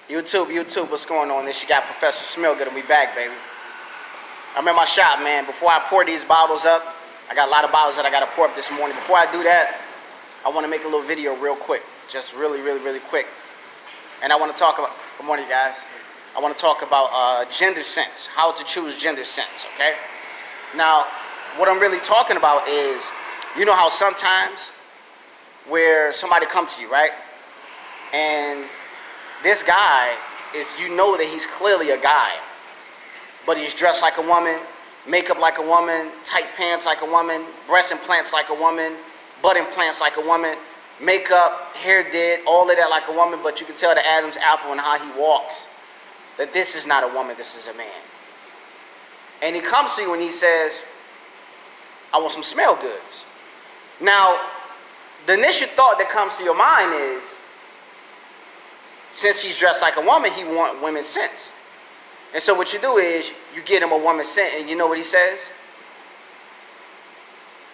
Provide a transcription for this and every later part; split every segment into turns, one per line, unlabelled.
YouTube, what's going on? This you got Professor Smilgood and we back, baby. I'm in my shop, man. Before I pour these bottles up, I got a lot of bottles that I got to pour up this morning. Before I do that, I want to make a little video real quick. Just really quick. And I want to talk about, good morning, guys. I want to talk about gender sense, how to choose gender sense, okay? Now, what I'm really talking about is, you know how sometimes where somebody comes to you, right? And this guy is, you know that he's clearly a guy, but he's dressed like a woman, makeup like a woman, tight pants like a woman, breast implants like a woman, butt implants like a woman, makeup, hair did, all of that like a woman, but you can tell the Adam's apple and how he walks, that this is not a woman, this is a man. And he comes to you and he says, I want some smell goods. Now, the initial thought that comes to your mind is, since he's dressed like a woman, he wants women's scents. And so what you do is, you get him a woman's scent, and you know what he says?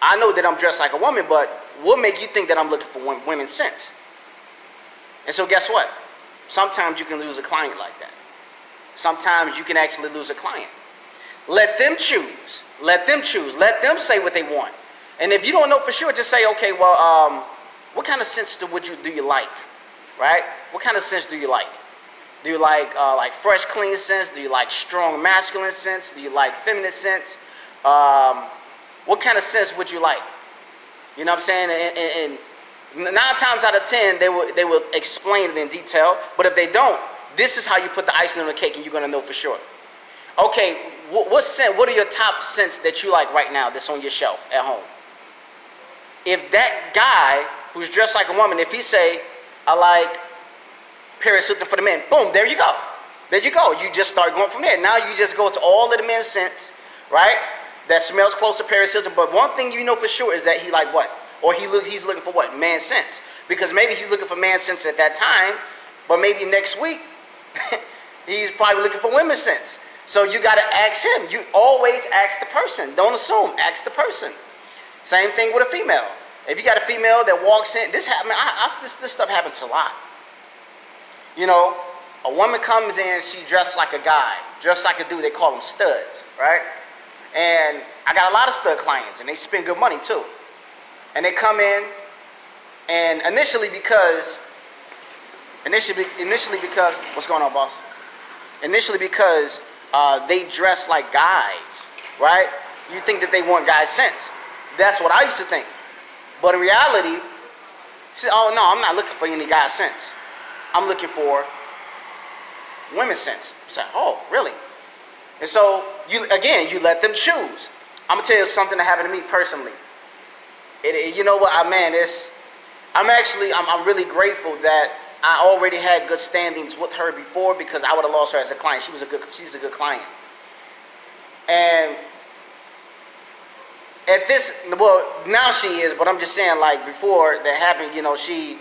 I know that I'm dressed like a woman, but what make you think that I'm looking for women's scents? And so guess what? Sometimes you can lose a client like that. Sometimes you can actually lose a client. Let them choose. Let them choose. Let them say what they want. And if you don't know for sure, just say, okay, well, what kind of scents do you like? Right? What kind of scents do you like? Do you like fresh, clean scents? Do you like strong, masculine scents? Do you like feminine scents? What kind of scents would you like? You know what I'm saying? And 9 times out of 10, they will explain it in detail. But if they don't, this is how you put the icing on the cake, and you're gonna know for sure. Okay, what scent? What are your top scents that you like right now that's on your shelf at home? If that guy who's dressed like a woman, if he say, I like Paris Hilton for the men. Boom, there you go. There you go. You just start going from there. Now you just go to all of the men's scents, right? That smells close to Paris Hilton. But one thing you know for sure is that he like what? Or he's looking for what? Man scents. Because maybe he's looking for man scents at that time, but maybe next week he's probably looking for women's scents. So you got to ask him. You always ask the person. Don't assume. Ask the person. Same thing with a female. If you got a female that walks in, this stuff happens a lot. You know, a woman comes in, she dressed like a guy, dressed like a dude. They call them studs, right? And I got a lot of stud clients, and they spend good money too. And they come in, and initially because, what's going on, boss? Initially because they dress like guys, right? You think that they want guys' scents. That's what I used to think. But in reality, she said, oh no, I'm not looking for any guy's scents. I'm looking for women's scents. I said, oh, really? And so, you let them choose. I'm going to tell you something that happened to me personally. You know what, I'm really grateful that I already had good standings with her before, because I would have lost her as a client. She's a good client. And now she is, but I'm just saying, like, before that happened, you know, she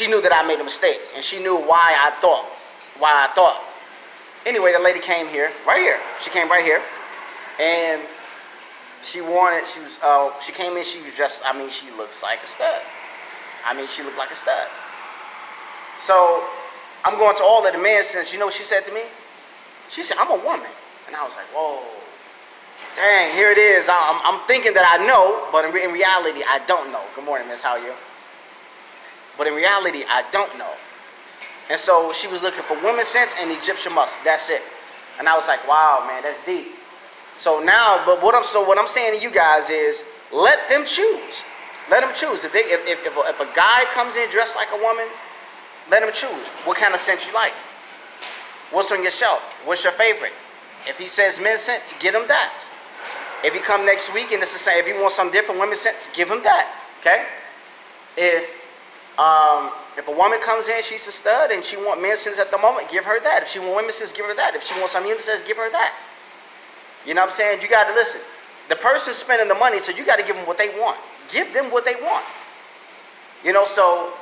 knew that I made a mistake, and she knew why I thought. Anyway, the lady came here, right here. She came right here, and she came in, she was dressed, she looks like a stud. She looked like a stud. So, I'm going to all of the men since, you know what she said to me? She said, I'm a woman. And I was like, whoa. Dang, here it is. I'm thinking that I know, but in reality, I don't know. Good morning, miss. How are you? But in reality, I don't know. And so she was looking for women's scents and Egyptian musk. That's it. And I was like, wow, man, that's deep. So now, but what I'm saying to you guys is, let them choose. Let them choose. If a guy comes in dressed like a woman, let him choose. What kind of scent you like? What's on your shelf? What's your favorite? If he says men's scents, get him that. If he come next week and it's the same, if he wants some different women's scents, give him that. Okay? If a woman comes in, she's a stud, and she wants men's scents at the moment, give her that. If she wants women's scents, give her that. If she wants some men's scents, give her that. You know what I'm saying? You got to listen. The person's spending the money, so you got to give them what they want. Give them what they want. You know, so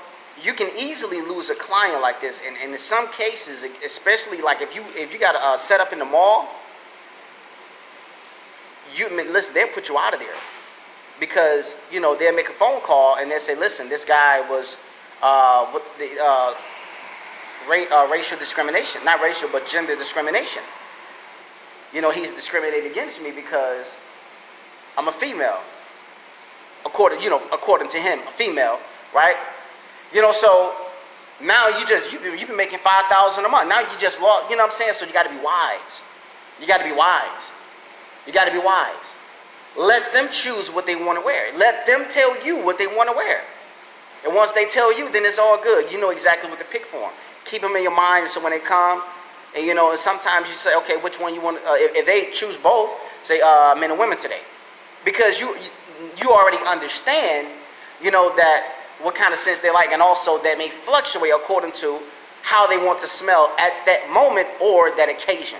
you can easily lose a client like this, and in some cases, especially like if you got a set up in the mall, listen, they'll put you out of there, because you know they'll make a phone call and they'll say, listen, this guy was racial discrimination, not racial, but gender discrimination. He's discriminated against me because I'm a female. According to him, a female, right? So now you've been making $5,000 a month. Now you just lost. You know what I'm saying? So you got to be wise. You got to be wise. You got to be wise. Let them choose what they want to wear. Let them tell you what they want to wear. And once they tell you, then it's all good. You know exactly what to pick for them. Keep them in your mind so when they come, and and sometimes you say, okay, which one you want? If they choose both, say men and women today, because you already understand, that what kind of scents they like, and also that may fluctuate according to how they want to smell at that moment or that occasion.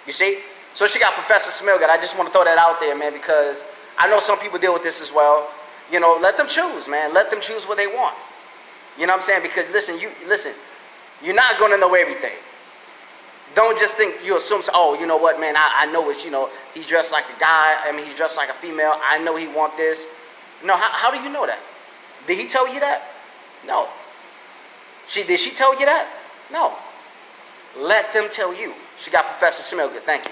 You see? So she got Professor Smell Good. I just want to throw that out there, man, because I know some people deal with this as well. Let them choose, man. Let them choose what they want. You know what I'm saying? Because listen, you're not going to know everything. Don't just think, you assume, oh, you know what, man, I know it's, he's dressed like a guy. He's dressed like a female. I know he want this. No, how do you know that? Did he tell you that? No. Did she tell you that? No. Let them tell you. She got Professor Smell Good. Thank you.